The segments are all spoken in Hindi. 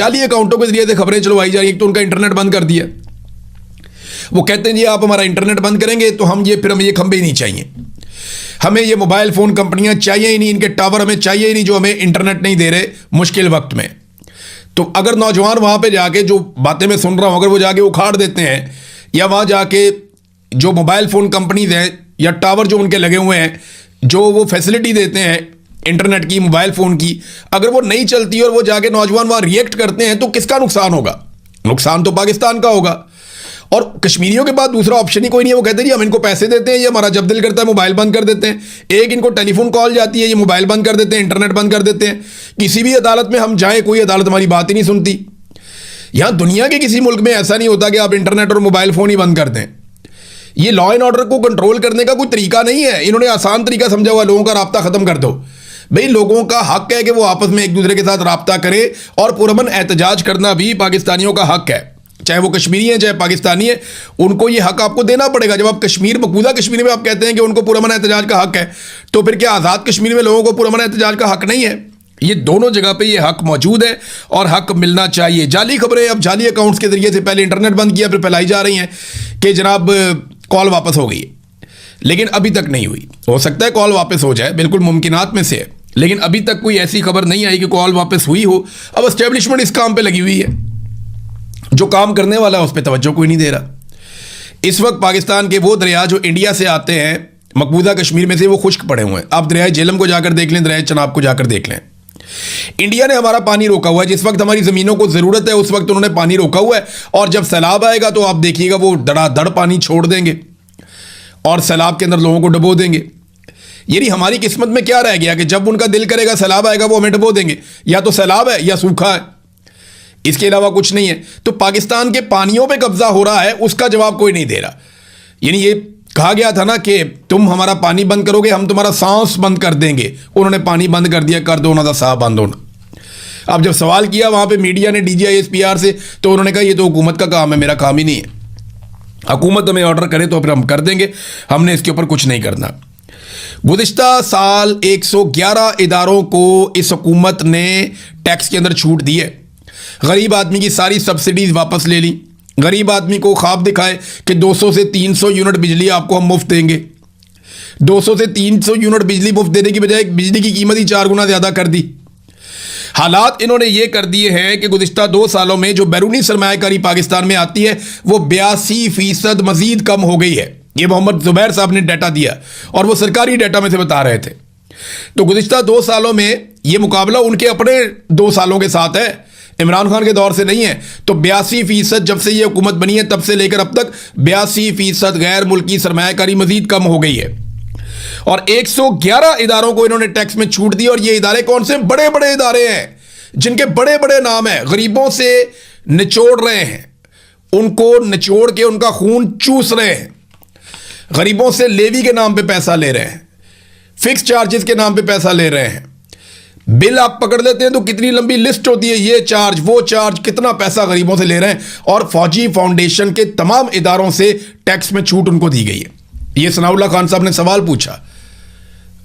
जाली अकाउंटों के जरिए से खबरें चलवाई जा रही है। तो उनका इंटरनेट बंद कर दिया, वो कहते हैं जी आप हमारा इंटरनेट बंद करेंगे तो हमें ये खंबे ही नहीं चाहिए, हमें ये मोबाइल फोन कंपनियां चाहिए ही नहीं, इनके टावर हमें चाहिए ही नहीं जो हमें इंटरनेट नहीं दे रहे मुश्किल वक्त में। तो अगर नौजवान वहां पे जाके जो बातें मैं सुन रहा हूं, अगर वो जाके उखाड़ देते हैं या वहां जाके जो मोबाइल फोन कंपनीज हैं या टावर जो उनके लगे हुए हैं, जो वो फैसिलिटी देते हैं इंटरनेट की, मोबाइल फोन की, अगर वो नहीं चलती और वो जाके नौजवान वहां रिएक्ट करते हैं तो किसका नुकसान होगा? नुकसान तो पाकिस्तान का होगा। और कश्मीरियों के पास दूसरा ऑप्शन ही कोई नहीं है। वो कहते हैं जी हम इनको पैसे देते हैं, ये हमारा जब दिल करता है मोबाइल बंद कर देते हैं, एक इनको टेलीफोन कॉल जाती है ये मोबाइल बंद कर देते हैं, इंटरनेट बंद कर देते हैं। किसी भी अदालत में हम जाएं कोई अदालत हमारी बात ही नहीं सुनती। यहां दुनिया के किसी मुल्क में ऐसा नहीं होता कि आप इंटरनेट और मोबाइल फोन ही बंद कर दें। ये लॉ एंड ऑर्डर को कंट्रोल करने का कोई तरीका नहीं है। इन्होंने आसान तरीका समझा हुआ, लोगों का राब्ता खत्म कर दो। भाई लोगों का हक है कि वो आपस में एक दूसरे के साथ राब्ता करें, और पुरअमन एहतजाज करना भी पाकिस्तानियों का हक है, चाहे वो कश्मीरी है चाहे पाकिस्तानी है, उनको ये हक आपको देना पड़ेगा। जब आप कश्मीर मकबूजा कश्मीर में आप कहते हैं कि उनको पुरअमन एहतजाज का हक है, तो फिर क्या आज़ाद कश्मीर में लोगों को पुरअमन एहतजाज का हक नहीं है? ये दोनों जगह पे ये हक मौजूद है और हक मिलना चाहिए। जाली खबरें अब जाली अकाउंट्स के जरिए से पहले इंटरनेट बंद किया फिर फैलाई जा रही हैं कि जनाब कॉल वापस हो गई है, लेकिन अभी तक नहीं हुई। हो सकता है कॉल वापस हो जाए, बिल्कुल मुमकिनात में से है, लेकिन अभी तक कोई ऐसी खबर नहीं आई कि कॉल वापस हुई हो। अब एस्टेब्लिशमेंट इस काम पे लगी हुई है, जो काम करने वाला है उस पर तवज्जो कोई नहीं दे रहा। इस वक्त पाकिस्तान के वो दरिया जो इंडिया से आते हैं मकबूजा कश्मीर में से, वो खुश्क पड़े हुए हैं। आप दरियाए झेलम को जाकर देख लें, दरियाए चनाब को जाकर देख लें। इंडिया ने हमारा पानी रोका हुआ है। जिस वक्त हमारी जमीनों को जरूरत है उस वक्त उन्होंने पानी रोका हुआ है, और जब सैलाब आएगा तो आप देखिएगा वो धड़ाधड़ पानी छोड़ देंगे और सैलाब के अंदर लोगों को डुबो देंगे। यानी हमारी किस्मत में क्या रह गया कि जब उनका दिल करेगा सैलाब आएगा वो हमें डुबो देंगे। या तो सैलाब है या सूखा है, इसके अलावा कुछ नहीं है। तो पाकिस्तान के पानियों पे कब्जा हो रहा है, उसका जवाब कोई नहीं दे रहा। यानी ये कहा गया था ना कि तुम हमारा पानी बंद करोगे हम तुम्हारा सांस बंद कर देंगे, उन्होंने पानी बंद कर दिया, कर दो उन्होंने सांस बंद होना। अब जब सवाल किया वहां पे मीडिया ने DGISPR से, तो उन्होंने कहा ये तो हुकूमत का काम है, मेरा काम ही नहीं है। हुकूमत हमें ऑर्डर करे तो फिर हम कर देंगे, हमने इसके ऊपर कुछ नहीं करना। गुज़िश्ता साल 111 इदारों को इस हुकूमत ने टैक्स के अंदर छूट दी है। गरीब आदमी की सारी सब्सिडीज वापस ले ली। गरीब आदमी को ख्वाब दिखाए कि 200 से 300 यूनिट बिजली आपको हम मुफ्त देंगे। 200 से 300 यूनिट बिजली मुफ्त देने की बजाय बिजली की कीमत ही 4 गुना ज़्यादा कर दी। हालात इन्होंने ये कर दिए हैं कि गुज़िश्ता 2 सालों में जो बैरूनी सरमायाकारी पाकिस्तान में आती है वो 82% मजीद कम हो गई है। ये मोहम्मद जुबैर साहब ने डाटा दिया और वो सरकारी डाटा में से बता रहे थे। तो गुज़िश्ता 2 सालों में ये मुकाबला उनके अपने 2 सालों के साथ है, इमरान खान के दौर से नहीं है। तो 82% जब से ये हुकूमत बनी है तब से लेकर अब तक 82% गैर मुल्की सरमायाकारी मजीद कम हो गई है। और 111 इदारों को इन्होंने टैक्स में छूट दी। और ये इदारे कौन से? बड़े बड़े इदारे हैं जिनके बड़े बड़े नाम हैं। गरीबों से निचोड़ रहे हैं, उनको निचोड़ के उनका खून चूस रहे हैं। गरीबों से लेवी के नाम पे पैसा ले रहे हैं, फिक्स चार्जेस के नाम पे पैसा ले रहे हैं। बिल आप पकड़ लेते हैं तो कितनी लंबी लिस्ट होती है, ये चार्ज वो चार्ज, कितना पैसा गरीबों से ले रहे हैं। और फौजी फाउंडेशन के तमाम इदारों से टैक्स में छूट उनको दी गई है। ये सनाउल्लाह खान साहब ने सवाल पूछा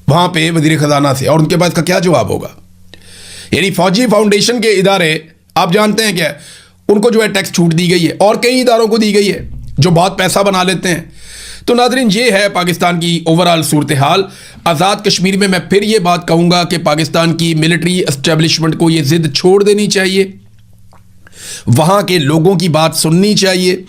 वहां पे वजीर खजाना से, और उनके पास का क्या जवाब होगा? यानी फौजी फाउंडेशन के इदारे आप जानते हैं क्या, उनको जो है टैक्स छूट दी गई है, और कई इदारों को दी गई है जो बहुत पैसा बना लेते हैं। तो नाज़रीन ये है पाकिस्तान की ओवरऑल सूरत हाल। आज़ाद कश्मीर में मैं फिर ये बात कहूँगा कि पाकिस्तान की मिलिट्री एस्टेब्लिशमेंट को ये ज़िद छोड़ देनी चाहिए, वहाँ के लोगों की बात सुननी चाहिए,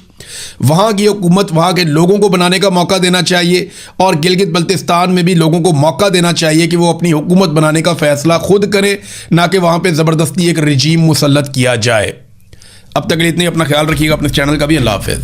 वहाँ की हुकूमत वहाँ के लोगों को बनाने का मौका देना चाहिए, और गिलगित बल्तिस्तान में भी लोगों को मौका देना चाहिए कि वो अपनी हुकूमत बनाने का फ़ैसला खुद करें, ना कि वहाँ पर ज़बरदस्ती एक रजीम मुसल्लत किया जाए। अब तक इतने, अपना ख्याल रखिएगा, अपने चैनल का भी। अल्लाह हाफ़िज़।